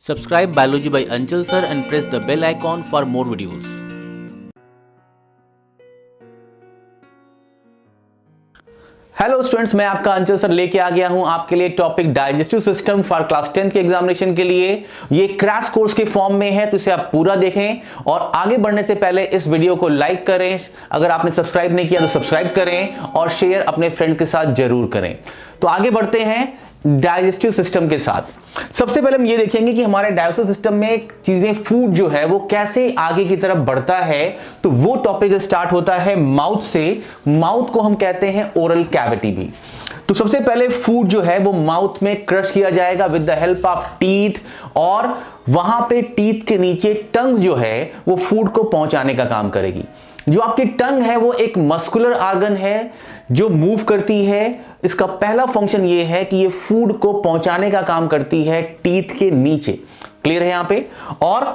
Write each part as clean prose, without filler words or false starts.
Subscribe Biology by Anchal sir and press the bell icon for more videos. Hello students, मैं आपका अंचल sir लेके आ गया हूं आपके लिए topic digestive system for class 10 के एग्जामिनेशन के लिए। ये क्रैश कोर्स के फॉर्म में है, तो इसे आप पूरा देखें और आगे बढ़ने से पहले इस वीडियो को लाइक करें। अगर आपने सब्सक्राइब नहीं किया तो सब्सक्राइब करें और शेयर अपने फ्रेंड के साथ जरूर करें। तो आगे बढ़ते हैं डाइजेस्टिव सिस्टम के साथ। सबसे पहले हम ये देखेंगे कि हमारे डाइजेस्टिव सिस्टम में चीजें, फूड जो है वो कैसे आगे की तरफ बढ़ता है। तो वो टॉपिक स्टार्ट होता है माउथ से। माउथ को हम कहते हैं ओरल कैविटी भी। तो सबसे पहले फूड जो है वो माउथ में क्रश किया जाएगा with the help of teeth, और वहां पे टीथ के नीचे टंग जो है वो फूड को पहुंचाने का काम करेगी। जो आपकी टंग है वो एक मस्कुलर ऑर्गन है जो मूव करती है। इसका पहला फंक्शन ये है कि ये फूड को पहुंचाने का काम करती है टीथ के नीचे। क्लियर है यहां पे? और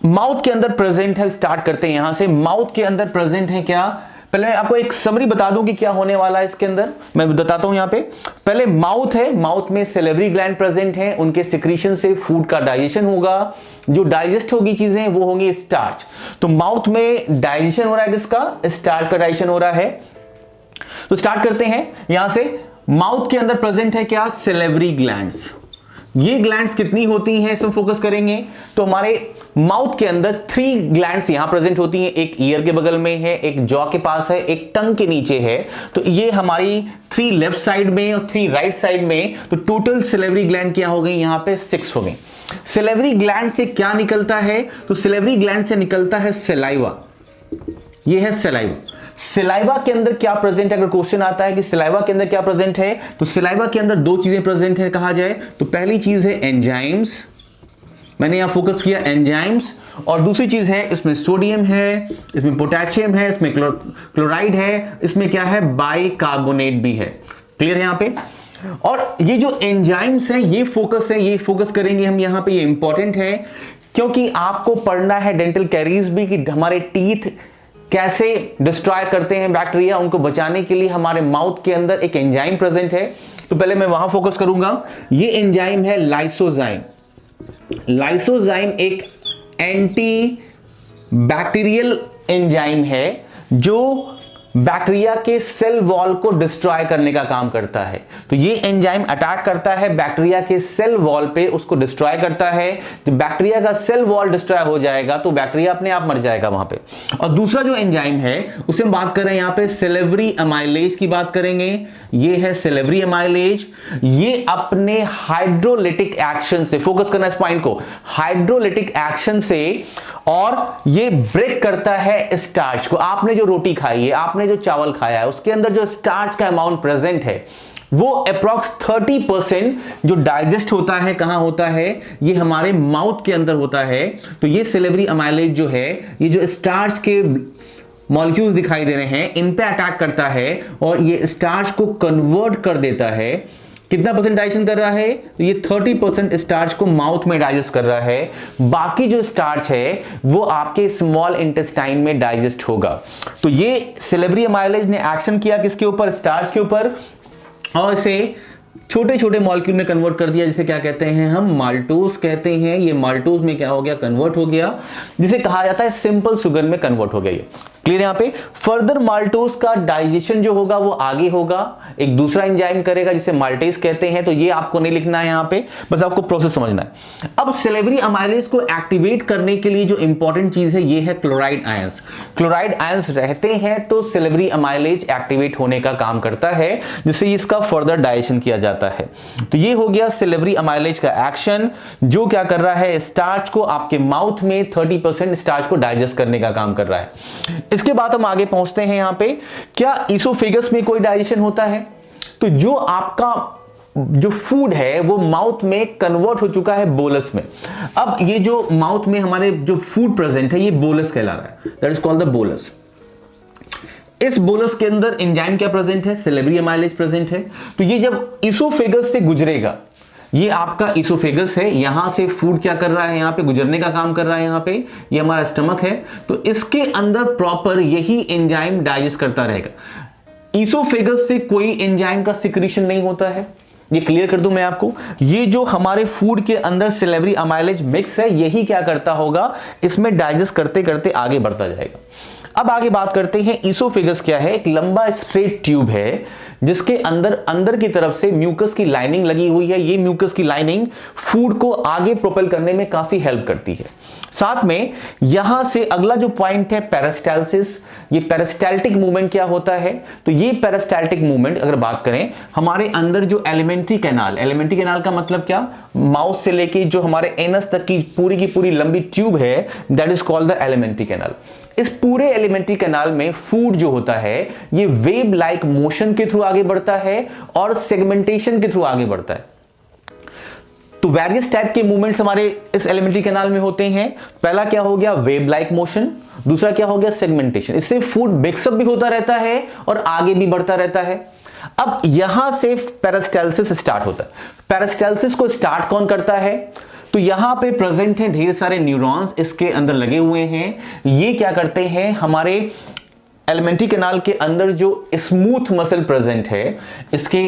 माउथ के अंदर प्रेजेंट है, स्टार्ट करते हैं यहां से। माउथ के अंदर प्रेजेंट है क्या? पहले मैं आपको एक समरी बता दूं कि क्या होने वाला है इसके अंदर। मैं बताता हूं यहां पे। पहले माउथ है, माउथ में सेलेवरी ग्लैंड प्रेजेंट है, उनके सिक्रीशन से फूड का डाइजेशन होगा। जो डाइजेस्ट होगी चीजें वो होंगी स्टार्च। तो माउथ में डाइजेशन हो रहा है, किसका? स्टार्च का डाइजेशन हो रहा है। तो स्टार्ट करते हैं यहां से। माउथ के अंदर प्रेजेंट है क्या? Salivary glands. ये ग्लैंड्स कितनी होती हैं इसमें फोकस करेंगे। तो हमारे माउथ के अंदर 3 ग्लैंड्स यहां प्रेजेंट होती हैं। एक ईयर के बगल में है, एक जॉ के पास है, एक टंग के नीचे है। तो ये हमारी 3 लेफ्ट साइड में और 3 राइट साइड में। तो टोटल सेलेवरी ग्लैंड क्या हो गई यहां पे? 6 हो गई। सेलेवरी ग्लैंड से क्या निकलता है? तो सेलेवरी ग्लैंड से निकलता है सलाइवा। ये है सलाइवा। सलाइवा के अंदर क्या प्रेजेंट है? अगर क्वेश्चन आता है कि सलाइवा के अंदर क्या प्रेजेंट है, तो सलाइवा के अंदर 2 चीजें प्रेजेंट है कहा जाए तो। पहली चीज है एंजाइम्स, मैंने यहां फोकस किया एंजाइम्स। और दूसरी चीज है इसमें सोडियम है, इसमें पोटेशियम है, इसमें क्लोराइड है, इसमें क्या है? बाइकार्बोनेट भी है। क्लियर है यहां पे? और ये जो एंजाइम्स है ये फोकस है, ये फोकस करेंगे हम यहां पे। ये इंपॉर्टेंट है क्योंकि आपको पढ़ना है डेंटल कैरीज भी कि हमारे टीथ कैसे डिस्ट्रॉय करते हैं बैक्टीरिया। उनको बचाने के लिए हमारे माउथ के अंदर एक एंजाइम प्रेजेंट है। तो पहले मैं वहां फोकस करूंगा। ये एंजाइम है लाइसोजाइम। लाइसोजाइम एक एंटी बैक्टीरियल एंजाइम है जो बैक्टीरिया के सेल वॉल को डिस्ट्रॉय करने का काम करता है। तो ये एंजाइम अटैक करता है बैक्टीरिया के सेल वॉल पे, उसको डिस्ट्रॉय करता है। जब बैक्टीरिया का सेल वॉल डिस्ट्रॉय हो जाएगा तो बैक्टीरिया अपने आप मर जाएगा वहां पे। और दूसरा जो एंजाइम है उसे हम बात कर रहे हैं यहां पे सेलेवरी अमाइलेज की बात करेंगे। ये है सेलेवरी अमाइलेज। ये अपने हाइड्रोलिटिक एक्शन से, फोकस करना इस पॉइंट को, हाइड्रोलिटिक एक्शन से, और ये ब्रेक करता है स्टार्च को। आपने जो रोटी खाई है, आपने जो चावल खाया है, उसके अंदर जो स्टार्च का अमाउंट प्रेजेंट है वो अप्रॉक्स 30% जो डाइजेस्ट होता है कहां होता है? ये हमारे माउथ के अंदर होता है। तो ये सेलेवरी अमाइलेज जो है, ये जो स्टार्च के मॉलिक्यूल्स दिखाई दे रहे हैं इन पे अटैक करता है और ये स्टार्च को कन्वर्ट कर देता है। कितना परसेंट डाइजेशन कर रहा है? तो ये 30% स्टार्च को माउथ में डाइजेस्ट कर रहा है। बाकी जो स्टार्च है वो आपके स्मॉल इंटेस्टाइन में डाइजेस्ट होगा। तो ये सेलेवरी अमाइलेज ने एक्शन किया किसके ऊपर? स्टार्च के ऊपर, और इसे छोटे छोटे मॉलिक्यूल में कन्वर्ट कर दिया, जिसे क्या कहते हैं हम? माल्टोज कहते हैं। ये माल्टोज में क्या हो गया? कन्वर्ट हो गया, जिसे कहा जाता है सिंपल शुगर में कन्वर्ट हो गया ये। क्लियर यहां पे? फर्दर माल्टोज का डाइजेशन जो होगा वो आगे होगा, एक दूसरा एंजाइम करेगा जिसे माल्टेज कहते हैं। तो ये आपको नहीं लिखना है यहां पे, बस आपको प्रोसेस समझना है। अब सेलेवरी अमाइलेज को एक्टिवेट करने के लिए जो इंपॉर्टेंट चीज है ये है क्लोराइड आयंस। क्लोराइड आयंस रहते हैं तो सेलेवरी अमाइलेज एक्टिवेट होने का काम करता है, जिससे इसका फर्दर डाइजेशन किया जाता है। तो ये हो गया सेलेवरी अमाइलेज का एक्शन, जो क्या कर रहा है? स्टार्च को आपके माउथ में 30% स्टार्च को डाइजेस्ट करने का काम कर रहा है। इसके बाद हम आगे पहुंचते हैं यहां पे। क्या इसोफेगस में कोई डाइजेशन होता है? तो जो आपका जो फूड है वो माउथ में कन्वर्ट हो चुका है बोलस में। अब ये जो माउथ में हमारे जो फूड प्रेजेंट है ये बोलस कहला रहा है, that is called the bolus. इस बोलस के अंदर एंजाइम क्या प्रेजेंट है? सेलेवरी अमाइलेज प्रेजेंट है। तो ये जब इसोफेगस से गुजरेगा, ये आपका इसोफेगस है, यहां से फूड क्या कर रहा है? यहां पे गुजरने का काम कर रहा है। यहां पे ये हमारा स्टमक है, तो इसके अंदर प्रॉपर यही एंजाइम डाइजेस्ट करता रहेगा। इसोफेगस से कोई एंजाइम का सिक्रीशन नहीं होता है। ये क्लियर कर दूं मैं आपको, ये जो हमारे फूड के अंदर सिलेवरी अमाइलेज मिक्स है, यही क्या करता होगा, इसमें डाइजेस्ट करते करते आगे बढ़ता जाएगा। अब आगे बात करते हैं ईसोफेगस क्या है। एक लंबा स्ट्रेट ट्यूब है जिसके अंदर की तरफ से म्यूकस की लाइनिंग लगी हुई है। ये म्यूकस की लाइनिंग फूड को आगे प्रोपेल करने में काफी हेल्प करती है। साथ में यहां से अगला जो पॉइंट है पेरिस्टाल्सिस, ये पेरिस्टाल्टिक मूवमेंट क्या होता है, तो ये पेरिस्टाल्टिक मूवमेंट अगर बात करें हमारे अंदर जो एलिमेंट्री कैनाल का मतलब क्या, माउथ से लेके जो हमारे एनस तक की पूरी लंबी ट्यूब है, that is called the alimentary canal. इस पूरे एलिमेंट्री कैनाल में फूड जो होता है ये वेव लाइक मोशन के थ्रू आगे बढ़ता है और सेगमेंटेशन के थ्रू आगे बढ़ता है। तो वेरियस टाइप के मूवमेंट्स हमारे इस एलिमेंट्री कैनाल में होते हैं। पहला क्या हो गया, वेव लाइक मोशन, दूसरा क्या हो गया, सेगमेंटेशन। इससे फूड मिक्सअप भी होता रहता है और आगे भी बढ़ता रहता है। अब यहां से पेरिस्टाल्सिस स्टार्ट होता है। पेरिस्टाल्सिस को स्टार्ट कौन करता है, तो यहां पे प्रेजेंट है ढेर सारे न्यूरॉन्स इसके अंदर लगे हुए हैं। ये क्या करते हैं, हमारे एलिमेंट्री कैनाल के अंदर जो स्मूथ मसल प्रेजेंट है, इसके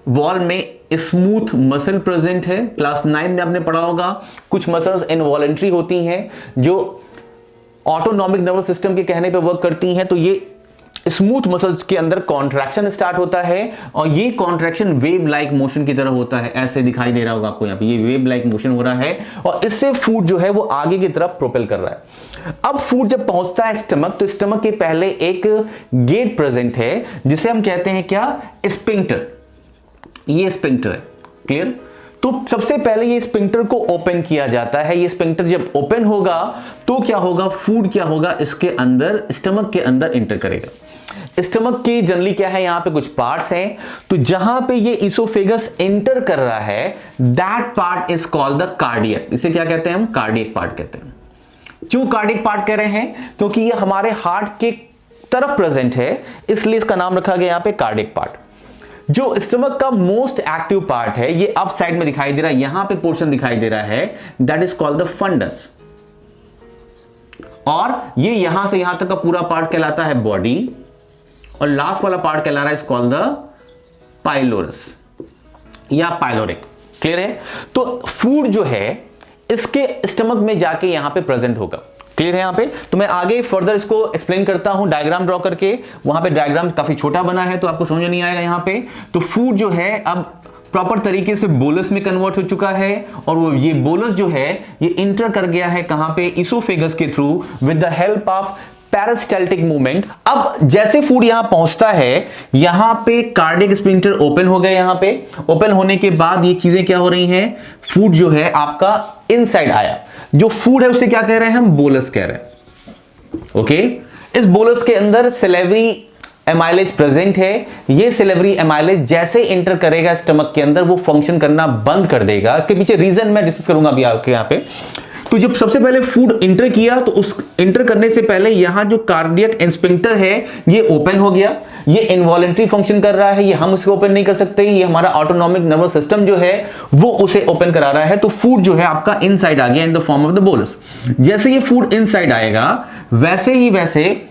वॉल में स्मूथ मसल प्रेजेंट है। क्लास 9 में आपने पढ़ा होगा कुछ मसल्स इनवॉलेंट्री होती हैं जो ऑटोनॉमिक नर्वस सिस्टम के कहने पे वर्क करती हैं। तो ये स्मूथ मसल्स के अंदर कॉन्ट्रैक्शन स्टार्ट होता है और ये कॉन्ट्रैक्शन वेव लाइक मोशन की तरह होता है। ऐसे दिखाई दे रहा होगा आपको यहाँ पे, ये वेव लाइक मोशन हो रहा है और इससे फूड जो है वो आगे की तरफ प्रोपेल कर रहा है। अब फूड जब पहुंचता है स्टमक, तो स्टमक के पहले एक गेट प्रेजेंट है जिसे हम कहते हैं क्या, स्फिंक्टर। ये स्फिंक्टर है, क्लियर। तो सबसे पहले ये स्फिंक्टर को ओपन किया जाता है। ये स्फिंक्टर जब ओपन होगा तो क्या होगा, फूड क्या होगा, इसके अंदर स्टमक के अंदर एंटर करेगा। स्टमक की जनरली क्या है, यहां पे कुछ पार्ट्स हैं, तो जहां पे ये ईसोफेगस एंटर कर रहा है that part is called the cardiac. इसे क्या कहते हैं हम, कार्डियक पार्ट कहते हैं। क्यों कार्डियक पार्ट कह रहे हैं, क्योंकि ये हमारे हार्ट के तरफ प्रेजेंट है, इसलिए इसका नाम रखा गया यहां पे कार्डियक पार्ट। जो स्टमक का मोस्ट एक्टिव पार्ट है, ये अप साइड में दिखाई दे रहा है, यहां पे पोर्शन दिखाई दे रहा है, that is called the fundus. और ये यहां से यहां तक का पूरा पार्ट कहलाता है बॉडी, और लास्ट वाला पार्ट कहला रहा है इज कॉल्ड द पाइलोरस या पाइलोरिक। क्लियर है। तो फूड जो है इसके स्टमक में जाके यहां पे प्रेजेंट होगा। क्लियर है यहां पे। तो मैं आगे फर्दर इसको एक्सप्लेन करता हूं डायग्राम ड्रॉ करके। वहां पे डायग्राम काफी छोटा बना है तो आपको समझ नहीं आएगा यहां पे। तो फूड जो है अब प्रॉपर तरीके से बोलस में कन्वर्ट हो चुका है और वो ये बोलस जो है ये इंटर कर गया है कहां पे, ईसोफेगस के through with the help of peristaltic movement. अब जैसे फूड यहां पहुंचता है, यहां पे कार्डियक स्फिंक्टर ओपन हो गया। यहां पे ओपन होने के बाद ये चीजें क्या हो रही हैं, फूड जो है आपका इनसाइड आया। जो फूड है उसे क्या कह रहे हैं हम, बोलस कह रहे हैं। ओके। इस बोलस के अंदर सिलेवरी एमाइलेज प्रेजेंट है। ये सिलेवरी एमाइलेज जैसे एंटर करेगा स्टमक के अंदर वो फंक्शन करना बंद कर देगा। इसके पीछे रीजन मैं डिस्कस करूंगा अभी आपके यहां पे। तो जब सबसे पहले फूड इंटर किया तो उस इंटर करने से पहले यहां जो कार्डियक स्फिंक्टर है ये ओपन हो गया। ये इनवॉलेंट्री फंक्शन कर रहा है, ये हम उसे ओपन नहीं कर सकते, ये हमारा ऑटोनॉमिक नर्वस सिस्टम जो है वो उसे ओपन करा रहा है। तो फूड जो है आपका इनसाइड आ गया in the form of the bolus. जैसे ये फूड इनसाइड आएगा वैसे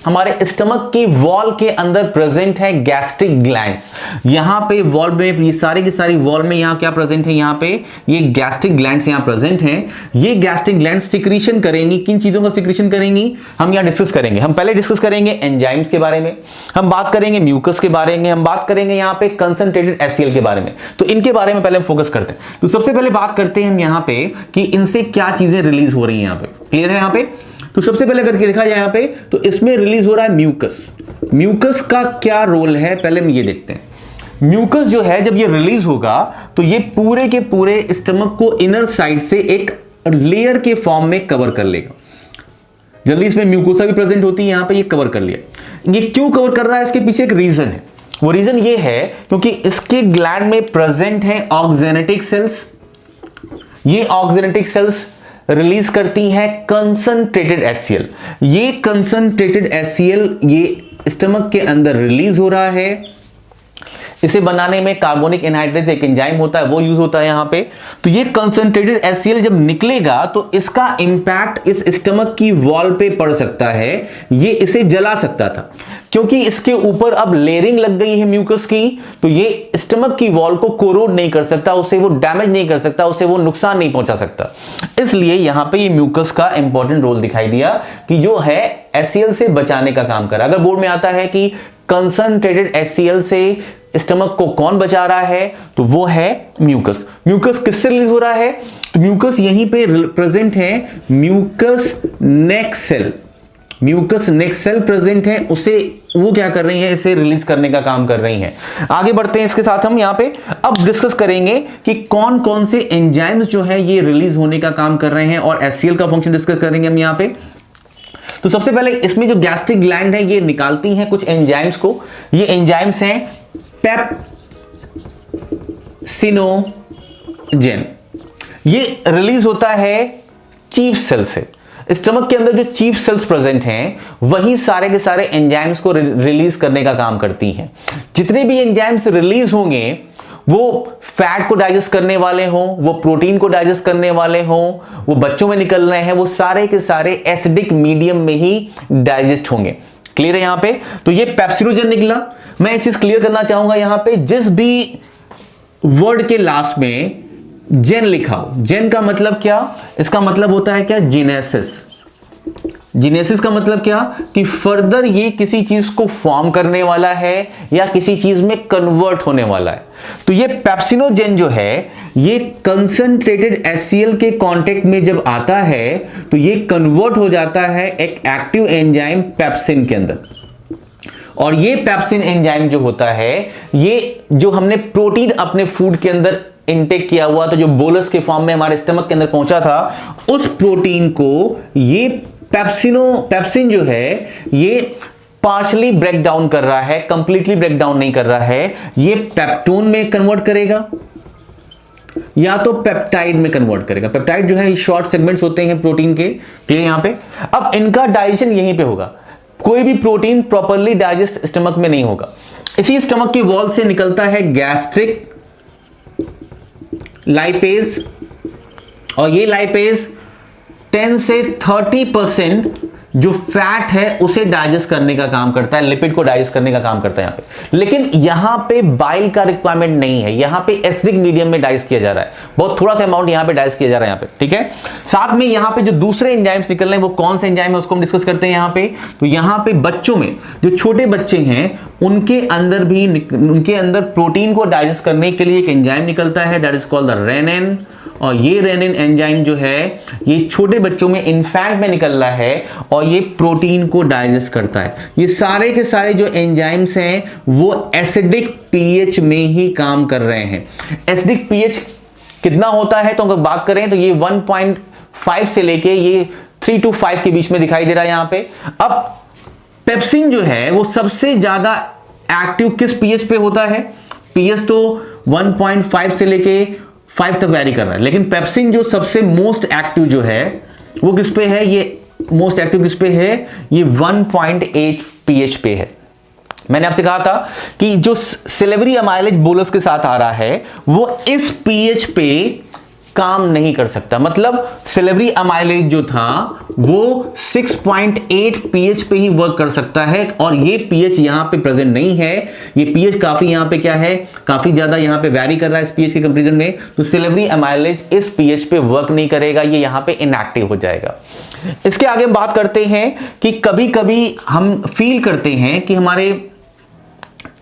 हमारे स्टमक की वॉल के अंदर प्रेजेंट है गैस्ट्रिक ग्लैंड्स। यहां पे वॉल में ये सारी की सारी वॉल में यहां क्या प्रेजेंट है, यहां पे ये गैस्ट्रिक ग्लैंड्स यहां प्रेजेंट हैं। ये गैस्ट्रिक ग्लैंड्स सिक्रीशन करेंगी। किन चीजों का सिक्रीशन करेंगी हम यहां डिस्कस करेंगे। हम पहले डिस्कस करेंगे एंजाइम्स के बारे में, हम बात करेंगे म्यूकस के बारे में, हम बात करेंगे यहां पे कंसंट्रेटेड एचसीएल के बारे में। तो इनके बारे में पहले हम फोकस करते हैं। तो सबसे पहले बात करते हैं हम यहां पे कि इनसे क्या चीजें रिलीज हो रही हैं। यहां पे क्लियर है। यहां पे तो सबसे पहले करके देखा जाए यहां पे तो इसमें रिलीज हो रहा है म्यूकस। म्यूकस का क्या रोल है पहले हम ये देखते हैं। म्यूकस जो है जब ये रिलीज होगा तो ये पूरे के पूरे स्टमक को इनर साइड से एक लेयर के फॉर्म में कवर कर लेगा। जल्दी इसमें म्यूकोसा भी प्रेजेंट होती है, यहां पे ये कवर कर लिया। ये क्यों कवर कर रहा है, इसके पीछे एक रीजन है। वो रीजन ये है क्योंकि इसके ग्लैंड में प्रेजेंट है ऑक्जेनेटिक सेल्स। ये ऑक्जेनेटिक सेल्स रिलीज करती है कंसंट्रेटेड एचसीएल। ये कंसंट्रेटेड एचसीएल ये स्टमक के अंदर रिलीज हो रहा है। इसे बनाने में कार्बोनिक एनहाइड्रेज एक एंजाइम होता है वो यूज होता है यहां पे। तो ये कंसंट्रेटेड एचसीएल जब निकलेगा तो इसका इंपैक्ट इस स्टमक की वॉल पे पड़ सकता है, ये इसे जला सकता था। क्योंकि इसके ऊपर अब लेयरिंग लग गई है म्यूकस की, तो ये स्टमक की वॉल को कोरोड नहीं कर सकता, उसे वो डैमेज नहीं कर सकता, उसे वो नुकसान नहीं पहुंचा सकता। इसलिए यहां पे ये म्यूकस का इंपॉर्टेंट रोल दिखाई दिया कि जो है HCl से बचाने का काम करा। अगर बोर्ड में आता है कि कंसंट्रेटेड HCl से स्टमक को कौन बचा रहा है, तो वो है म्यूकस। म्यूकस किससे रिलीज हो रहा है? तो म्यूकस यहीं पे प्रेजेंट है, म्यूकस नेक सेल, म्यूकस नेक सेल प्रेजेंट है, उसे वो क्या कर रही है, इसे रिलीज करने का काम कर रही है। आगे बढ़ते हैं इसके साथ हम यहां पे अब डिस्कस करेंगे कि कौन कौन से एंजाइम्स जो है ये रिलीज होने का काम कर रहे हैं और HCl का फंक्शन डिस्कस करेंगे हम यहां पे। तो सबसे पहले इसमें जो गैस्ट्रिक ग्लैंड है ये निकालती हैं कुछ एंजाइम्स को। ये एंजाइम्स हैं पेप्सिनोजेन, ये रिलीज होता है चीफ सेल से। स्टमक के अंदर जो चीफ सेल्स प्रेजेंट हैं वही सारे के सारे एंजाइम्स को रिलीज करने का काम करती हैं। जितने भी एंजाइम्स रिलीज होंगे वो फैट को डाइजेस्ट करने वाले हों, वो प्रोटीन को डाइजेस्ट करने वाले हों, वो बच्चों में निकल रहे हैं, वो सारे के सारे एसिडिक मीडियम में ही डाइजेस्ट होंगे। क्लियर है यहां पे? तो ये पेप्सिनोजेन निकला। मैं एक चीज क्लियर करना चाहूंगा यहां पे, जिस भी वर्ड के लास्ट में जेन लिखा हो, जेन का मतलब क्या? इसका मतलब होता है क्या? जीनेसिस। जीनेसिस का मतलब क्या? कि फर्दर ये किसी चीज को फॉर्म करने वाला है या किसी चीज में कन्वर्ट होने वाला है। तो ये पेप्सिनोजेन जो है ये कंसंट्रेटेड HCl के कांटेक्ट में जब आता है तो ये कन्वर्ट हो जाता है एक एक्टिव एंजाइम पेप्सिन के अंदर। और ये पेप्सिन एंजाइम जो होता है, ये जो हमने प्रोटीन अपने फूड के अंदर इनटेक किया हुआ था, जो बोलस के फॉर्म में हमारे स्टमक के अंदर पहुंचा था, उस प्रोटीन को ये पेप्सिन जो है ये पार्शली ब्रेक डाउन कर रहा है, कंप्लीटली ब्रेक डाउन नहीं कर रहा है। ये पेप्टोन में कन्वर्ट करेगा या तो पेप्टाइड में कन्वर्ट करेगा। पेप्टाइड जो है शॉर्ट सेगमेंट्स होते हैं प्रोटीन के, ठीक है यहां पे। अब इनका डाइजेशन यहीं पे होगा। कोई भी प्रोटीन प्रॉपरली डाइजेस्ट स्टमक में नहीं होगा। इसी स्टमक की वॉल से निकलता है गैस्ट्रिक लाइपेज, और ये लाइपेज 10 से 30% जो फैट है उसे डाइजेस्ट करने का काम करता है, लिपिड को डाइजेस्ट करने का काम करता है यहां पे। लेकिन यहां पे बाइल का रिक्वायरमेंट नहीं है, यहां पे एसिडिक मीडियम में डाइजेस्ट किया जा रहा है, बहुत थोड़ा सा अमाउंट यहां पे डाइजेस्ट किया जा रहा है यहां पे, ठीक है। साथ में यहां पे जो दूसरे एंजाइम्स निकल रहे हैं वो कौन से एंजाइम है उसको हम डिस्कस करते हैं यहां पे। तो यहां पे बच्चों में जो छोटे बच्चे हैं उनके अंदर प्रोटीन को डाइजेस्ट करने के लिए एक एंजाइम निकलता है, that is called the rennin. और ये रेनिन एंजाइम जो है ये छोटे बच्चों में इन्फैंट में निकल रहा है और ये प्रोटीन को डाइजेस्ट करता है। ये सारे के सारे जो एंजाइम्स हैं वो एसिडिक पीएच में ही काम कर रहे हैं। एसिडिक पीएच कितना होता है तो अगर बात करें तो ये 1.5 से लेके ये 3 to 5 के बीच में दिखाई दे रहा है यहां पे। अब पेप्सिन जो है वो सबसे ज्यादा एक्टिव किस पीएच पे होता है? पीएच तो 1.5 से लेके 5 तक वैरी कर रहा है, लेकिन पेप्सिन जो सबसे मोस्ट एक्टिव जो है वो किस पे है? ये मोस्ट एक्टिव किस पे है? ये 1.8 पीएच पे है। मैंने आपसे कहा था कि जो सिलेवरी अमाइलेज बोलस के साथ आ रहा है वो इस पीएच पे काम नहीं कर सकता। मतलब सिलेवरी अमाइलेज जो था वो 6.8 पीएच पे ही वर्क कर सकता है और ये पीएच यहां पे प्रेजेंट नहीं है। ये पीएच काफी यहां पे क्या है, काफी ज्यादा यहां पे वैरी कर रहा है इस पीएच के कंपैरिजन में। तो सिलेवरी अमाइलेज इस पीएच पे वर्क नहीं करेगा, ये यहां पे इनएक्टिव हो जाएगा। इसके आगे हम बात करते हैं कि कभी कभी हम फील करते हैं कि हमारे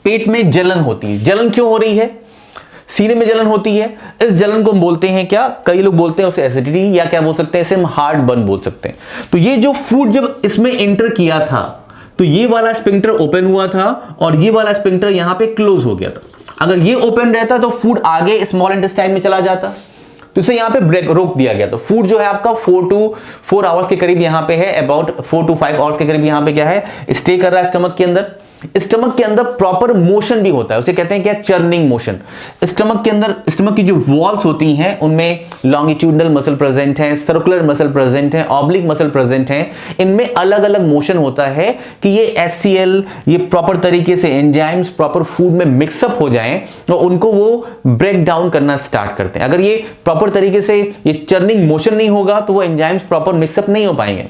पेट में जलन होती है। जलन क्यों हो रही है? सीने में जलन होती है। इस जलन को हम बोलते हैं क्या? कई लोग बोलते हैं उसे एसिडिटी, या क्या बोल सकते हैं इसे हम हार्ट बर्न बोल सकते हैं। तो ये जो फूड जब इसमें एंटर किया था तो ये वाला स्पिंक्टर ओपन हुआ था और ये वाला स्पिंक्टर यहां पे क्लोज हो गया था। अगर ये ओपन रहता तो फूड आगे स्मॉल इंटेस्टाइन में चला जाता, तो इसे यहां पे ब्रेक रोक दिया गया। तो फूड जो है आपका 4 to 4 आवर्स के करीब यहां पे है, अबाउट 4 to 5 आवर्स के करीब यहां पे क्या है, स्टे कर रहा है स्टमक के अंदर। स्टमक के अंदर प्रॉपर मोशन भी होता है, उसे कहते हैं क्या? Churning motion. स्टमक के अंदर स्टमक की जो वॉल्स होती हैं उनमें लॉन्गिट्यूडनल मसल प्रेजेंट है, सर्कुलर मसल प्रेजेंट है, ऑब्लिक मसल प्रेजेंट है। इनमें अलग अलग मोशन होता है कि ये HCl ये प्रॉपर तरीके से एंजाइम्स प्रॉपर फूड में मिक्सअप हो जाएं तो उनको वो ब्रेक डाउन करना स्टार्ट करते हैं। अगर ये प्रॉपर तरीके से ये चर्निंग मोशन नहीं होगा तो वो एंजाइम्स प्रॉपर मिक्सअप नहीं हो पाएंगे।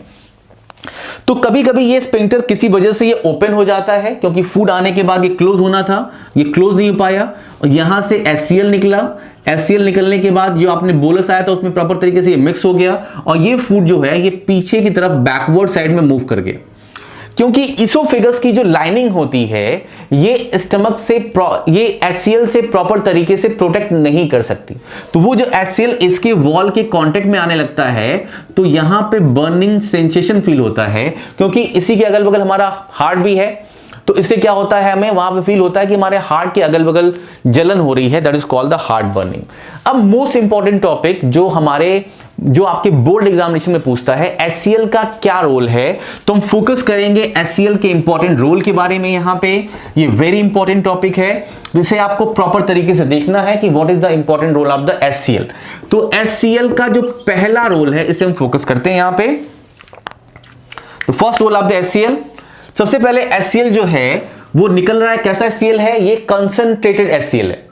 तो तो कभी कभी ये स्फिंक्टर किसी वजह से ये ओपन हो जाता है, क्योंकि फूड आने के बाद ये क्लोज होना था, ये क्लोज नहीं हो पाया और यहां से HCl निकला। HCl निकलने के बाद जो आपने बोलस आया था उसमें प्रॉपर तरीके से ये मिक्स हो गया और ये फूड जो है ये पीछे की तरफ बैकवर्ड साइड में मूव कर गया, क्योंकि इसोफेगस की जो लाइनिंग होती है ये स्टमक से ये HCl से प्रॉपर तरीके से प्रोटेक्ट नहीं कर सकती। तो वो जो HCl इसके वॉल के कांटेक्ट में आने लगता है तो यहां पे बर्निंग सेंसेशन फील होता है, क्योंकि इसी के अगल बगल हमारा हार्ट भी है। तो इससे क्या होता है, हमें वहां पे फील होता है कि हमारे हार्ट के अगल बगल जलन हो रही है, that is called the heart burning. अब मोस्ट इंपॉर्टेंट टॉपिक जो आपके बोर्ड एग्जामिनेशन में पूछता है, HCl का क्या रोल है, तो हम फोकस करेंगे HCl के इंपॉर्टेंट रोल के बारे में। यहां पे ये वेरी इंपॉर्टेंट टॉपिक है जिसे आपको प्रॉपर तरीके से देखना है कि what is the important role of the HCl। तो HCl का जो पहला रोल है इसे हम फोकस करते हैं यहां पे। तो first role of the HCl, सबसे पहले HCl जो है वो निकल रहा है, कैसा HCl है, ये कंसंट्रेटेड HCl है।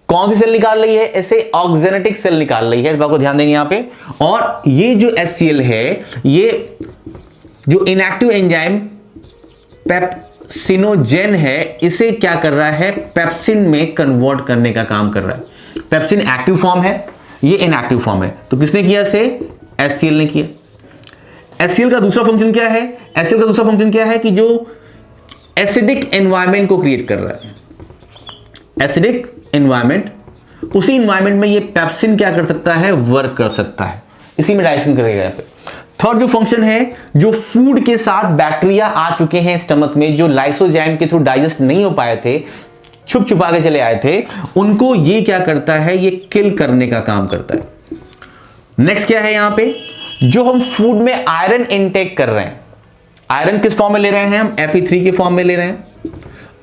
कौन सी सेल निकाल रही है, इसे ऑक्जेनेटिक सेल निकाल रही है, इस बात को ध्यान देंगे यहां पे। और ये जो HCl है ये जो इनएक्टिव एंजाइम पेप्सिनोजेन है इसे क्या कर रहा है, पेप्सिन में कन्वर्ट करने का काम कर रहा है। पेप्सिन एक्टिव फॉर्म है, ये इनएक्टिव फॉर्म है, तो किसने किया इसे, HCl ने किया। HCl का दूसरा फंक्शन क्या है, HCl का दूसरा फंक्शन क्या है कि जो एसिडिक एनवायरनमेंट को क्रिएट कर रहा है, एसिडिक एनवायरनमेंट, उसी एनवायरनमेंट में ये पेप्सिन क्या कर सकता है, वर्क कर सकता है, इसी में डाइजेशन करेगा यहां पे। थर्ड जो फंक्शन है, जो फूड के साथ बैक्टीरिया आ चुके हैं स्टमक में, जो लाइसोजाइम के थ्रू डाइजेस्ट नहीं हो पाए थे, छुप छुपा के चले आए थे, उनको ये क्या करता है, ये किल करने का काम करता है। नेक्स्ट क्या है यहां पे, जो हम फूड में आयरन इनटेक कर रहे हैं, आयरन किस फॉर्म में ले रहे हैं हम, Fe3 के फॉर्म में ले रहे हैं,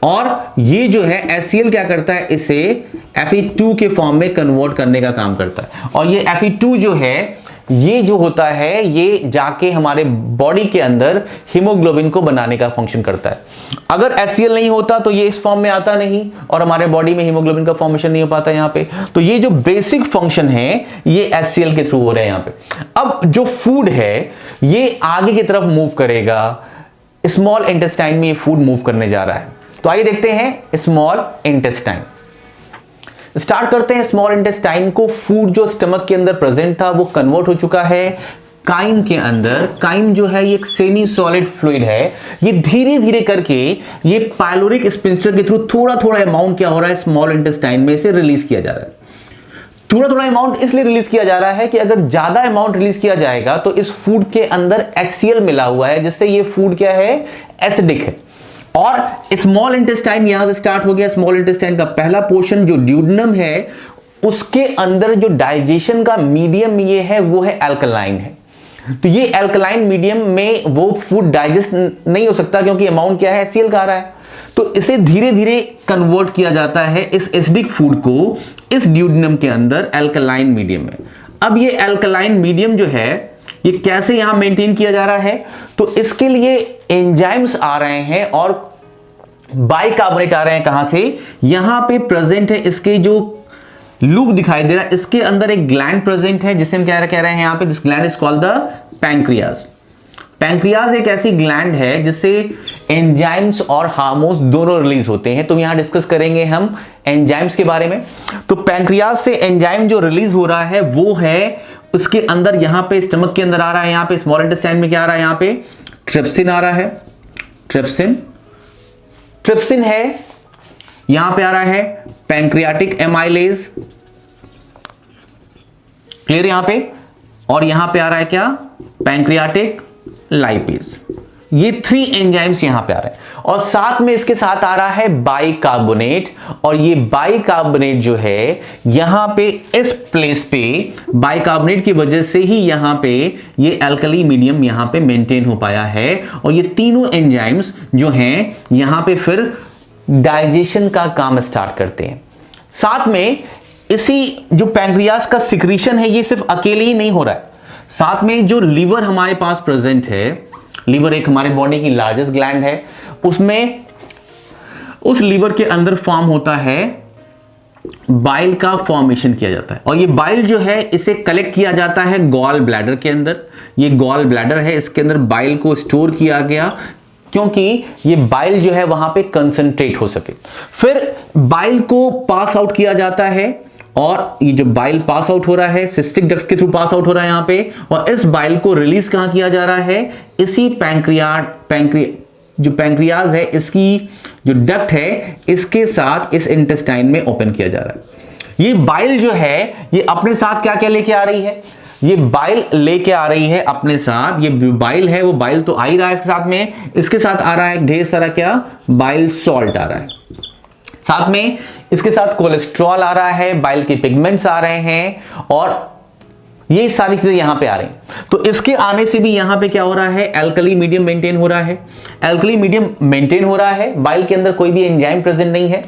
और ये जो है HCl क्या करता है, इसे Fe2 के फॉर्म में कन्वर्ट करने का काम करता है। और ये Fe2 जो है ये जो होता है ये जाके हमारे बॉडी के अंदर हीमोग्लोबिन को बनाने का फंक्शन करता है। अगर HCl नहीं होता तो ये इस फॉर्म में आता नहीं और हमारे बॉडी में हीमोग्लोबिन का फॉर्मेशन नहीं हो पाता यहां पे। तो ये जो बेसिक फंक्शन है ये HCl के थ्रू हो रहे हैं यहां पे। अब जो फूड है ये आगे की तरफ मूव करेगा, स्मॉल इंटेस्टाइन में ये फूड मूव करने जा रहा है। तो आइए देखते हैं स्मॉल इंटेस्टाइन। स्टार्ट करते हैं स्मॉल इंटेस्टाइन को। फूड जो स्टमक के अंदर प्रेजेंट था वो कन्वर्ट हो चुका है काइम के अंदर। काइम जो है ये एक सेमी सॉलिड फ्लूइड है, ये धीरे धीरे करके ये पाइलोरिक स्फिंक्टर के थ्रू थोड़ा थोड़ा अमाउंट क्या हो रहा है, स्मॉल इंटेस्टाइन में से रिलीज किया जा रहा है। थोड़ा थोड़ा अमाउंट इसलिए रिलीज किया जा रहा है कि अगर ज्यादा अमाउंट रिलीज किया जाएगा तो इस फूड के अंदर HCl मिला हुआ है, जिससे ये फूड क्या है, एसिडिक है। और स्मॉल इंटेस्टाइन यहां से स्टार्ट हो गया। स्मॉल इंटेस्टाइन का पहला पोर्शन जो ड्यूडेनम है उसके अंदर जो डाइजेशन का मीडियम ये है वो है अल्कलाइन है। तो ये अल्कलाइन मीडियम में वो फूड डाइजेस्ट नहीं हो सकता क्योंकि अमाउंट क्या है, HCl का आ रहा है। तो इसे धीरे धीरे कन्वर्ट किया जाता है इस एसिडिक फूड को इस ड्यूडेनम के अंदर अल्कलाइन मीडियम में। अब ये अल्कलाइन मीडियम जो है ये कैसे यहां मेंटेन किया जा रहा है, तो इसके लिए एंजाइम्स आ रहे हैं और बाइकार्बोनेट आ रहे हैं। कहां से, यहां पे प्रेजेंट है इसके जो लूप दिखाई दे रहा है, इसके अंदर एक ग्लैंड प्रेजेंट है जिसे हम क्या कह रहे हैं यहां पे, this gland is called the pancreas. Pancreas एक ऐसी ग्लैंड है जिससे एंजाइम्स और हार्मोन्स दोनों रिलीज होते हैं। तो यहां डिस्कस करेंगे हम एंजाइम्स के बारे में। तो पैंक्रियाज से एंजाइम जो रिलीज हो रहा है वो है उसके अंदर, यहां पे स्टमक के अंदर आ रहा है, यहां पे स्मॉल इंटेस्टाइन में क्या आ रहा है, यहां पे ट्रिप्सिन आ रहा है। ट्रिप्सिन है, यहां पे आ रहा है पैंक्रियाटिक एमाइलेज, क्लियर यहां पे, और यहां पे आ रहा है क्या, पैंक्रियाटिक लाइपेज। ये 3 एंजाइम्स यहां पे आ रहे हैं और साथ में इसके साथ आ रहा है बाइकार्बोनेट। और ये बाइकार्बोनेट जो है यहां पे इस प्लेस पे बाइकार्बोनेट की वजह से ही यहां पे ये अल्कली मीडियम यहां पे मेंटेन हो पाया है। और ये तीनों एंजाइम्स जो हैं यहां पे फिर डाइजेशन का काम स्टार्ट करते हैं। साथ में इसी जो पैंक्रियाज का सिक्रीशन है ये सिर्फ अकेले ही नहीं हो रहा है, साथ में जो लीवर हमारे पास प्रेजेंट है, लीवर एक हमारे बॉडी की लार्जेस्ट ग्लैंड है, उसमें उस लीवर के अंदर फॉर्म होता है बाइल का फॉर्मेशन किया जाता है और ये बाइल जो है इसे कलेक्ट किया जाता है गॉल ब्लैडर के अंदर। ये गॉल ब्लैडर है, इसके अंदर बाइल को स्टोर किया गया क्योंकि ये बाइल जो है वहां पे कंसंट्रेट हो सके। फिर बाइल को पास आउट किया जाता है और ये जो बाइल पास आउट हो रहा है सिस्टिक डक्ट के थ्रू पास आउट हो रहा है यहां पे, और इस बाइल को रिलीज कहां किया जा रहा है, इसी जो पैंक्रियाज है इसकी जो डक्ट है इसके साथ इस इंटेस्टाइन में ओपन किया जा रहा है। ये बाइल जो है ये अपने साथ क्या क्या लेके आ रही है, ये बाइल लेके आ रही है अपने साथ, ये बाइल है वो बाइल तो आ ही रहा है इसके साथ में, इसके साथ आ रहा है ढेर सारा क्या बाइल सॉल्ट आ रहा है, साथ में इसके साथ कोलेस्ट्रॉल आ रहा है, बाइल के पिगमेंट्स आ रहे हैं और ये सारी चीजें यहां पे आ रही हैं। तो इसके आने से भी यहां पे क्या हो रहा है, एल्कली मीडियम मेंटेन हो रहा है। एल्कली मीडियम मेंटेन हो रहा है, बाइल के अंदर कोई भी एंजाइम प्रेजेंट नहीं है।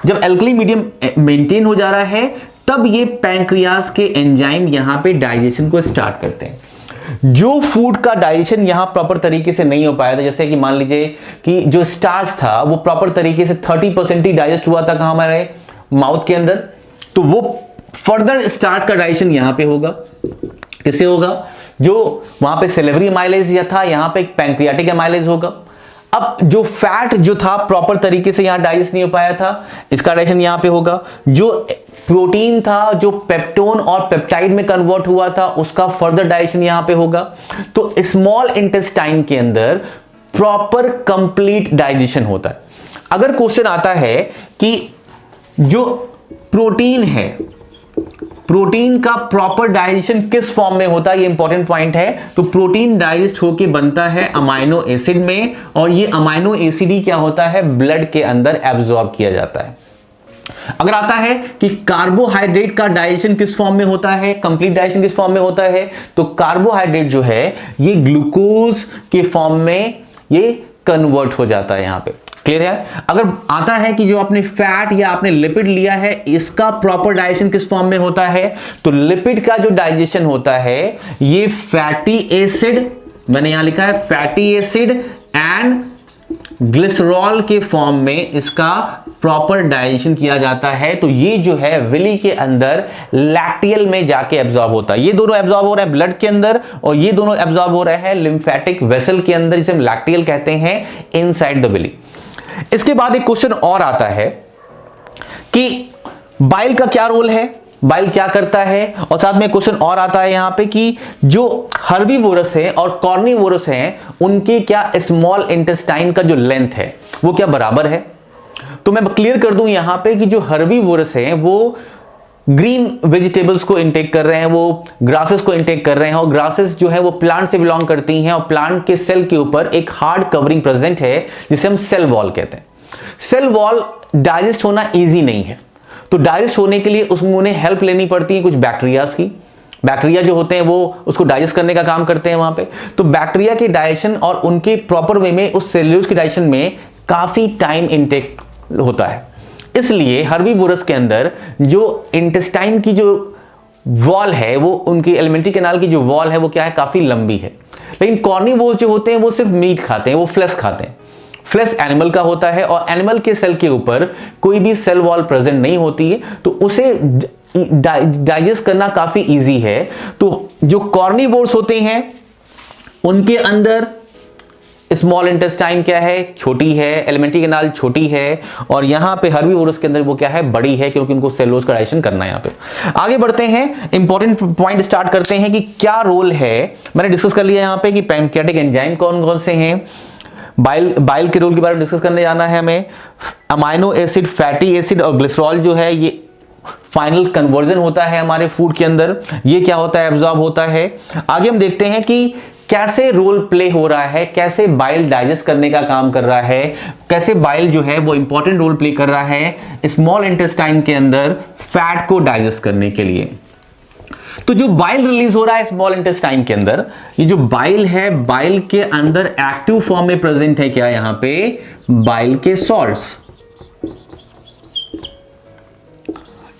जब एल्कली मीडियम मेंटेन हो जा रहा है तब ये पैंक्रियाज के एंजाइम यहां पे डाइजेशन को स्टार्ट करते हैं। जो फूड का डाइजेशन यहां प्रॉपर तरीके से नहीं हो पाया था, जैसे कि मान लीजिए कि जो स्टार्च था वो प्रॉपर तरीके से 30% ही डाइजेस्ट हुआ था कहां हमारे माउथ के अंदर, तो वो फर्दर स्टार्च का डाइजेशन यहां पे होगा। किससे होगा, जो वहां पे सेलेवरी एमाइलेज या था यहां पे एक पैंक्रियाटिक एमाइलेज होगा। अब जो फैट जो था प्रॉपर तरीके से यहां डाइजेस्ट नहीं हो पाया था, इसका डाइजेशन यहां पे होगा। जो प्रोटीन था जो पेप्टोन और पेप्टाइड में कन्वर्ट हुआ था उसका फर्दर डाइजेशन यहां पे होगा। तो स्मॉल इंटेस्टाइन के अंदर प्रॉपर कंप्लीट डाइजेशन होता है। अगर क्वेश्चन आता है कि जो प्रोटीन है, प्रोटीन का प्रॉपर डाइजेशन किस फॉर्म में होता है, ये इंपॉर्टेंट पॉइंट है। तो प्रोटीन डाइजेस्ट होके बनता है अमाइनो एसिड में और ये अमाइनो एसिड ही क्या होता है, ब्लड के अंदर एब्जॉर्ब किया जाता है। अगर आता है कि कार्बोहाइड्रेट का डाइजेशन किस फॉर्म में होता है, कंप्लीट डाइजेशन किस फॉर्म में होता है, तो कार्बोहाइड्रेट जो है ये ग्लूकोज के फॉर्म में ये कन्वर्ट हो जाता है यहां पे। क्लियर है। अगर आता है कि जो आपने फैट या आपने लिपिड लिया है इसका प्रॉपर डाइजेशन किस फॉर्म में होता है, तो लिपिड का जो डाइजेशन होता है ये फैटी एसिड, मैंने यहां लिखा है फैटी एसिड एंड ग्लिसरॉल के फॉर्म में इसका प्रॉपर डाइजेशन किया जाता है। तो ये जो है विली के अंदर लैक्टियल में जाके एब्जॉर्ब होता है। ये दोनों एब्जॉर्ब हो रहे हैं ब्लड के अंदर और ये दोनों एब्जॉर्ब हो रहे हैं लिम्फेटिक वेसल के अंदर, जिसे हम लैक्टियल कहते हैं, इनसाइड द विली। इसके बाद एक क्वेश्चन और आता है कि बाइल का क्या रोल है, बाइल क्या करता है, और साथ में क्वेश्चन और आता है यहां पे कि जो हर्बीवोरस है और कॉर्निवोरस हैं उनके क्या स्मॉल इंटेस्टाइन का जो लेंथ है वो क्या बराबर है। तो मैं क्लियर कर दूं यहां पे कि जो हर्बीवोरस हैं वो ग्रीन वेजिटेबल्स को इंटेक कर रहे हैं, वो ग्रासेस को इंटेक कर रहे हैं और ग्रासेस जो है वो प्लांट से बिलोंग करती हैं और प्लांट के सेल के ऊपर एक हार्ड कवरिंग प्रेजेंट है जिसे हम सेल वॉल कहते हैं। सेल वॉल डाइजेस्ट होना इजी नहीं है, तो डाइजेस्ट होने के लिए उसमें उन्हें हेल्प लेनी पड़ती है कुछ बैक्टीरियाज की। बैक्टीरिया जो होते हैं वो उसको डाइजेस्ट करने का काम करते हैं वहां पे। तो बैक्टीरिया के डाइजेशन और उनके प्रॉपर वे में उस सेल्यूलोज के डाइजेशन में काफी टाइम इंटेक होता है। इसलिए हर्बीवोरस के अंदर जो इंटेस्टाइन की जो वॉल है वो उनकी एलिमेंट्री कैनाल की जो वॉल है वो क्या है, काफी लंबी है। लेकिन कॉर्निवोर्स जो होते हैं वो सिर्फ मीट खाते हैं, वो फ्लेश खाते हैं। फ्लेश एनिमल का होता है और एनिमल के सेल के ऊपर कोई भी सेल वॉल प्रेजेंट नहीं होती है, तो उसे डाइजेस्ट करना काफी इजी है। तो जो कॉर्निवोर्स होते हैं उनके अंदर स्मॉल इंटेस्टाइन क्या है, छोटी है, एलिमेंट्री कैनाल छोटी है, और यहां पे हर्बीवोरस के अंदर वो क्या है, बड़ी है, क्योंकि उनको सेलुलोज का डाइजेशन करना है। यहां पे आगे बढ़ते हैं, इंपॉर्टेंट पॉइंट स्टार्ट करते हैं कि क्या रोल है। मैंने डिस्कस कर लिया यहां पे कि पैंक्रियाटिक एंजाइम कौन कौन से हैं, बाइल के रोल के बारे में डिस्कस करने जाना है हमें। अमाइनो एसिड, फैटी एसिड और ग्लिसरॉल जो है ये फाइनल कन्वर्जन होता है हमारे फूड के अंदर, ये क्या होता है, एब्जॉर्ब होता है। आगे हम देखते हैं कि कैसे रोल प्ले हो रहा है, कैसे बाइल डाइजेस्ट करने का काम कर रहा है, कैसे बाइल जो है वो इंपॉर्टेंट रोल प्ले कर रहा है स्मॉल इंटेस्टाइन के अंदर फैट को डाइजेस्ट करने के लिए। तो जो बाइल रिलीज हो रहा है स्मॉल इंटेस्टाइन के अंदर, ये जो बाइल है, बाइल के अंदर एक्टिव फॉर्म में प्रेजेंट है क्या, यहां पे बाइल के सॉल्ट्स।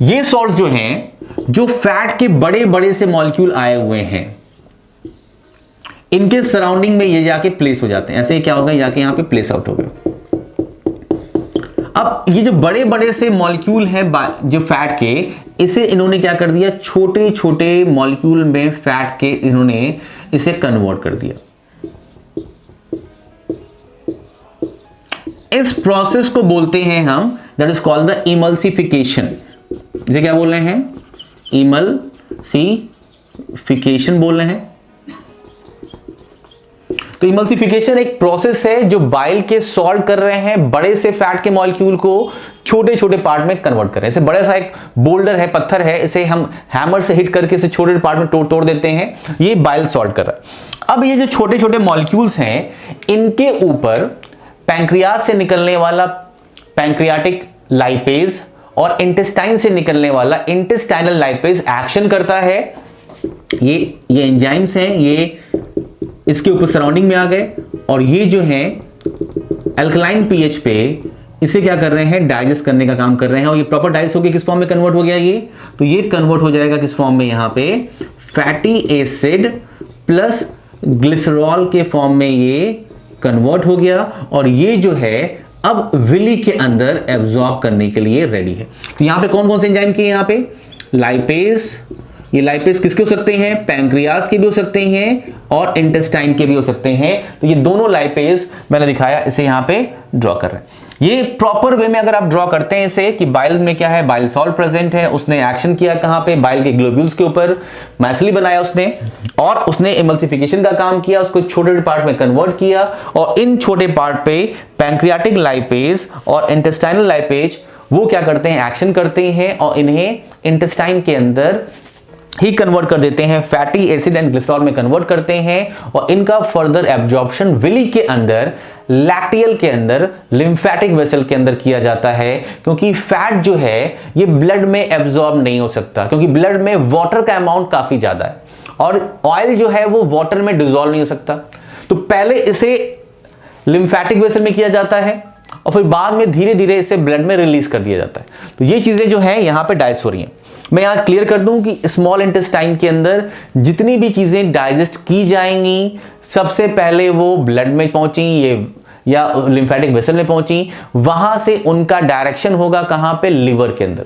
ये सॉल्ट्स जो हैं, जो फैट के बड़े बड़े से मॉलिक्यूल आए हुए हैं, इनके सराउंडिंग में ये जाके प्लेस हो जाते हैं। ऐसे क्या होगा, जाके यहां पे प्लेस आउट हो गए। अब ये जो बड़े बड़े से मॉलिक्यूल हैं जो फैट के, इसे इन्होंने क्या कर दिया, छोटे छोटे मॉलिक्यूल में फैट के इन्होंने इसे कन्वर्ट कर दिया। इस प्रोसेस को बोलते हैं हम, that is called the emulsification. इसे क्या बोल रहे हैं, इमल्सिफिकेशन बोल रहे हैं। तो इमल्सिफिकेशन एक प्रोसेस है जो बाइल के सॉल्ट कर रहे हैं, बड़े से फैट के मॉलिक्यूल को छोटे छोटे पार्ट में कन्वर्ट कर रहे हैं। जैसे बड़ा सा एक बोल्डर है, पत्थर है, इसे हम हैमर से हिट करके इसे छोटे पार्ट में तोड़ देते हैं, ये बाइल सॉल्ट कर रहा है। अब ये जो छोटे छोटे मॉलिक्यूल्स हैं, इनके ऊपर पैंक्रियाज से निकलने वाला पैंक्रियाटिक लाइपेज और इंटेस्टाइन से निकलने वाला इंटेस्टाइनल लाइपेज एक्शन करता है। ये एंजाइम्स हैं, ये इसके ऊपर सराउंडिंग में आ गए और ये जो है अल्कलाइन पीएच पे इसे क्या कर रहे हैं, डाइजेस्ट करने का काम कर रहे हैं। और ये प्रॉपर डाइजेस्ट होकर किस फॉर्म में कन्वर्ट हो गया, ये तो ये कन्वर्ट हो जाएगा किस फॉर्म में, यहां पे फैटी एसिड प्लस ग्लिसरॉल के फॉर्म में ये कन्वर्ट हो गया। और ये जो है अब विली के अंदर एब्जॉर्ब करने के लिए रेडी है। तो यहां पे कौन कौन से एंजाइम किए, यहां पे लाइपेज, ये लाइपेज किसके हो सकते हैं, पैंक्रियाज के भी हो सकते हैं और इंटेस्टाइन के भी हो सकते हैं। तो ये दोनों लाइपेज मैंने दिखाया, इसे यहां पे ड्रॉ कर रहे हैं। ये प्रॉपर वे में अगर आप ड्रॉ करते हैं इसे कि बाइल में क्या है, बाइल सॉल्ट प्रेजेंट है, उसने एक्शन किया कहां पे, बाइल के ग्लोब्यूल्स के ऊपर, माइसिली बनाया उसने और उसने इमल्सिफिकेशन का काम किया, उसको छोटे पार्ट में कन्वर्ट किया और इन छोटे पार्ट पे पैंक्रियाटिक लाइपेज और इंटेस्टाइनल लाइपेज वो क्या करते हैं, एक्शन करते हैं और इन्हें इंटेस्टाइन के अंदर ही कन्वर्ट कर देते हैं, फैटी एसिड एंड ग्लिसरॉल में कन्वर्ट करते हैं और इनका फर्दर एब्जॉर्प्शन विली के अंदर, लैक्टियल के अंदर, लिम्फेटिक वेसल के अंदर किया जाता है। क्योंकि फैट जो है ये ब्लड में एब्जॉर्ब नहीं हो सकता, क्योंकि ब्लड में वाटर का अमाउंट काफी ज्यादा है और ऑयल जो है वो वाटर में डिसॉल्व नहीं हो सकता। तो पहले इसे लिम्फेटिक वेसल में किया जाता है और फिर बाद में धीरे धीरे इसे ब्लड में रिलीज कर दिया जाता है। तो ये चीजें जो है यहां पे डाइजेस्ट हो रही हैं। मैं यहां क्लियर कर दूं कि स्मॉल इंटेस्टाइन के अंदर जितनी भी चीजें डाइजेस्ट की जाएंगी, सबसे पहले वो ब्लड में पहुंची ये या लिम्फेटिक वेसल में पहुंची, वहां से उनका डायरेक्शन होगा कहां पे, लिवर के अंदर।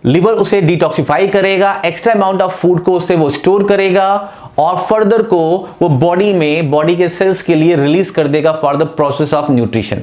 लिवर उसे डिटॉक्सिफाई करेगा, एक्स्ट्रा अमाउंट ऑफ फूड को उससे वो स्टोर करेगा और फर्दर को वो बॉडी में, बॉडी के सेल्स के लिए रिलीज कर देगा for the process of nutrition.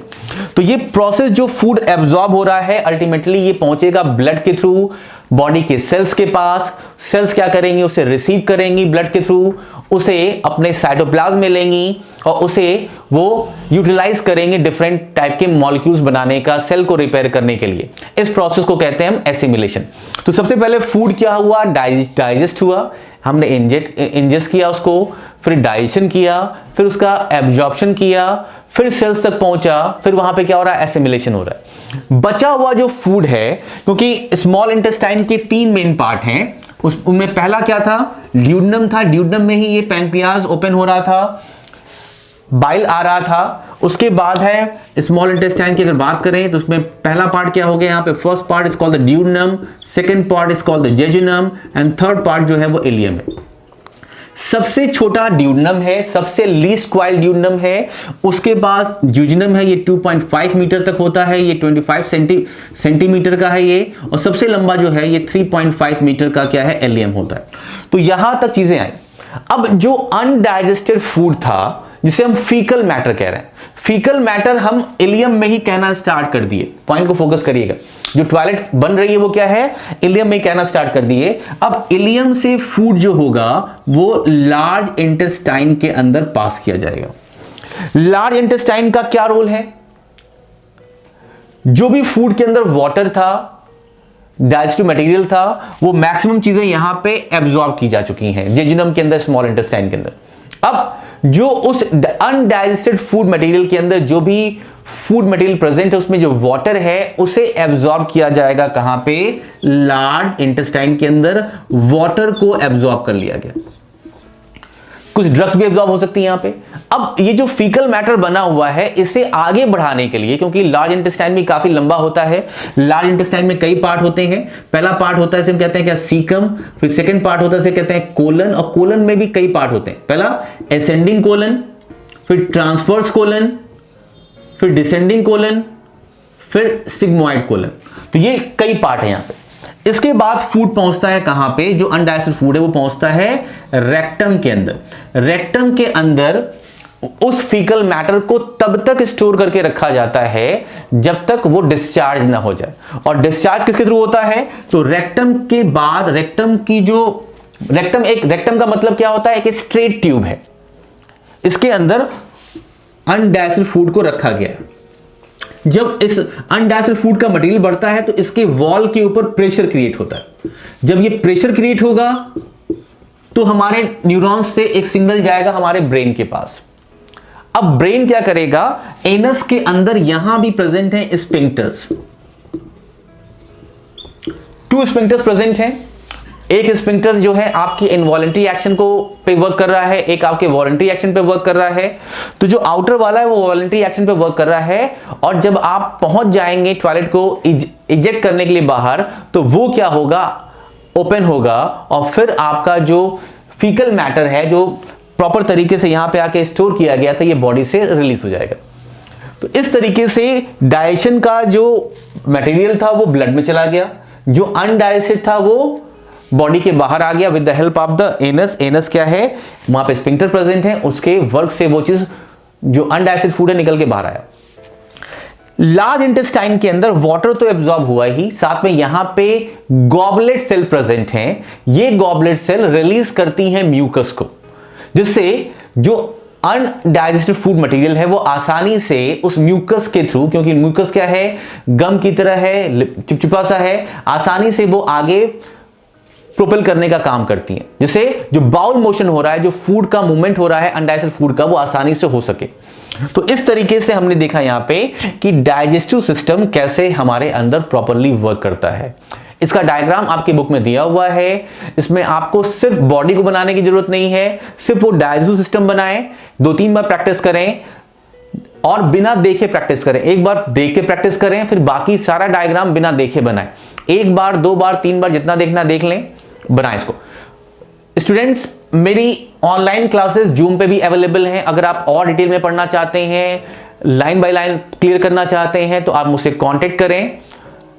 तो ये प्रोसेस जो फूड एब्जॉर्ब हो रहा है, अल्टीमेटली ये पहुंचेगा ब्लड के थ्रू बॉडी के सेल्स के पास। सेल्स क्या करेंगी, उसे रिसीव करेंगी ब्लड के थ्रू, उसे अपने साइटोप्लाज्म में लेंगी और उसे वो यूटिलाइज करेंगे डिफरेंट टाइप के मॉलिक्यूल्स बनाने का, सेल को रिपेयर करने के लिए। इस प्रोसेस को कहते हैं हम एसिमिलेशन। तो सबसे पहले फूड क्या हुआ, डाइजेस्ट हुआ, हमने इंजेस्ट किया उसको, फिर डाइजेशन किया, फिर उसका एब्जॉर्प्शन किया, फिर सेल्स तक पहुंचा, फिर वहां पे क्या हो रहा है, एसिमिलेशन हो रहा है। बचा हुआ जो फूड है, क्योंकि स्मॉल इंटेस्टाइन के 3 मेन पार्ट हैं, उनमें पहला क्या था, ड्यूडनम था। ड्यूडनम में ही ये पैंक्रियाज ओपन हो रहा था, बाइल आ रहा था। उसके बाद है स्मॉल इंटेस्टाइन की अगर बात करें तो उसमें पहला पार्ट क्या हो गया, यहाँ पे first part is called the duodenum, second part is called the jejunum and third part जो है वो इलियम है। सबसे छोटा ड्यूडनम है, सबसे लीस्ट क्वाइल ड्यूडनम है, उसके बाद ज्यूजिनम है, ये 2.5 मीटर तक होता है, ये 25 सेंटीमीटर का है ये, और सबसे लंबा जो है ये 3.5 मीटर का क्या है, एलियम होता है। तो यहां तक चीजें आई। अब जो अनडाइजेस्टेड फूड था जिसे हम फीकल मैटर कह रहे हैं, फीकल मैटर हम इलियम में ही कहना स्टार्ट कर दिए। पॉइंट को फोकस करिएगा, जो टॉयलेट बन रही है वो क्या है, इलियम में कहना स्टार्ट कर दिए। अब इलियम से फूड जो होगा वो लार्ज इंटेस्टाइन के अंदर पास किया जाएगा। लार्ज इंटेस्टाइन का क्या रोल है, जो भी फूड के अंदर वाटर था, डाइजेस्टिव मटेरियल था, वो मैक्सिमम चीजें यहां पे एब्जॉर्ब की जा चुकी हैं जेजुनम के अंदर, स्मॉल इंटेस्टाइन के अंदर। अब जो उस अनडाइजेस्टेड फूड मटेरियल के अंदर जो भी फूड मटेरियल प्रेजेंट है उसमें जो वाटर है उसे एब्जॉर्ब किया जाएगा कहां पे, लार्ज इंटेस्टाइन के अंदर। वाटर को एब्जॉर्ब कर लिया गया, कुछ ड्रग्स भी एब्जॉर्ब हो सकती है यहां पे। अब ये जो फीकल मैटर बना हुआ है इसे आगे बढ़ाने के लिए, क्योंकि लार्ज इंटेस्टाइन भी काफी लंबा होता है, लार्ज इंटेस्टाइन में कई पार्ट होते हैं। पहला पार्ट होता है इसे हम कहते हैं क्या, सीकम, फिर सेकंड पार्ट होता है इसे कहते हैं कोलन, और कोलन में भी कई पार्ट होते हैं। पहला असेंडिंग कोलन, फिर ट्रांसवर्स कोलन, फिर डिसेंडिंग कोलन, फिर सिग्मोइड कोलन। तो ये कई पार्ट है यहां पे। इसके बाद फूड पहुंचता है कहां पे, जो अनडाइजेस्टेड फूड है वो पहुंचता है रेक्टम के अंदर। रेक्टम के अंदर उस फीकल मैटर को तब तक स्टोर करके रखा जाता है जब तक वो डिस्चार्ज ना हो जाए। और डिस्चार्ज किसके थ्रू होता है, तो रेक्टम के बाद रेक्टम का मतलब क्या होता है, एक स्ट्रेट ट्यूब है, इसके अंदर अनडाइजेस्टेड फूड को रखा गया है। जब इस अनडाइजेस्टेड फूड का मटेरियल बढ़ता है तो इसके वॉल के ऊपर प्रेशर क्रिएट होता है। जब ये प्रेशर क्रिएट होगा तो हमारे न्यूरॉन्स से एक सिग्नल जाएगा हमारे ब्रेन के पास। अब ब्रेन क्या करेगा, एनस के अंदर यहां भी प्रेजेंट है स्फिंक्टर्स, 2 स्फिंक्टर्स प्रेजेंट हैं। एक स्फिंक्टर जो है आपकी इनवॉलंटरी एक्शन को पे वर्क कर रहा है, एक आपके वॉलंटरी एक्शन पे वर्क कर रहा है। तो जो आउटर वाला है वो वॉलंटरी एक्शन पे वर्क कर रहा है, और जब आप पहुंच जाएंगे टॉयलेट को इजेक्ट करने के लिए बाहर, तो वो क्या होगा, ओपन होगा, और फिर आपका जो फीकल मैटर है जो प्रॉपर तरीके से यहां पे आके स्टोर किया गया था, ये बॉडी से रिलीज हो जाएगा। तो इस तरीके से डाइजेशन का जो मटेरियल था वो ब्लड में चला गया, जो अनडाइजेस्टेड था वो बॉडी के बाहर आ गया with the help of the anus. Anus क्या है, वहां पे स्फिंक्टर प्रेजेंट है, उसके वर्क से वो चीज जो अनडाइजेस्टेड फूड है निकल के बाहर आया। लार्ज इंटेस्टाइन के अंदर वाटर तो एब्जॉर्ब हुआ ही, साथ में यहां पे गॉबलेट सेल प्रेजेंट हैं। ये गॉबलेट सेल रिलीज करती हैं म्यूकस को, जिससे जो अनडाइजेस्टेड फूड मटेरियल है वो आसानी से उस म्यूकस के थ्रू, क्योंकि म्यूकस क्या है, गम की तरह है, चिपचिपा सा है, आसानी से वो आगे प्रोपेल करने का काम करती हैं, जिससे जो बाउल मोशन हो रहा है, जो फूड का मूवमेंट हो रहा है अनडाइजेस्टेड फूड का, वो आसानी से हो सके। तो इस तरीके से हमने देखा यहां पे कि डाइजेस्टिव सिस्टम कैसे हमारे अंदर प्रॉपरली वर्क करता है। इसका डायग्राम आपकी बुक में दिया हुआ है। इसमें आपको सिर्फ बॉडी को बनाने की जरूरत नहीं है, सिर्फ वो डाइजेस्टिव सिस्टम बनाएं, 2-3 बार प्रैक्टिस करें और बिना देखे प्रैक्टिस करें। एक बार देख के प्रैक्टिस करें, फिर बाकी सारा डायग्राम बिना देखे बनाएं। 1 बार 2 बार 3 बार जितना देखना देख लें, बनाएं इसको। स्टूडेंट्स, मेरी ऑनलाइन क्लासेस जूम पे भी अवेलेबल हैं। अगर आप और डिटेल में पढ़ना चाहते हैं, लाइन बाय लाइन क्लियर करना चाहते हैं, तो आप मुझसे कांटेक्ट करें,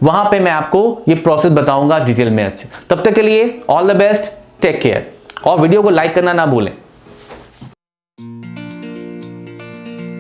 वहां पे मैं आपको ये प्रोसेस बताऊंगा डिटेल में। अच्छे, तब तक के लिए all the best, take care, और वीडियो को लाइक करना ना भूलें।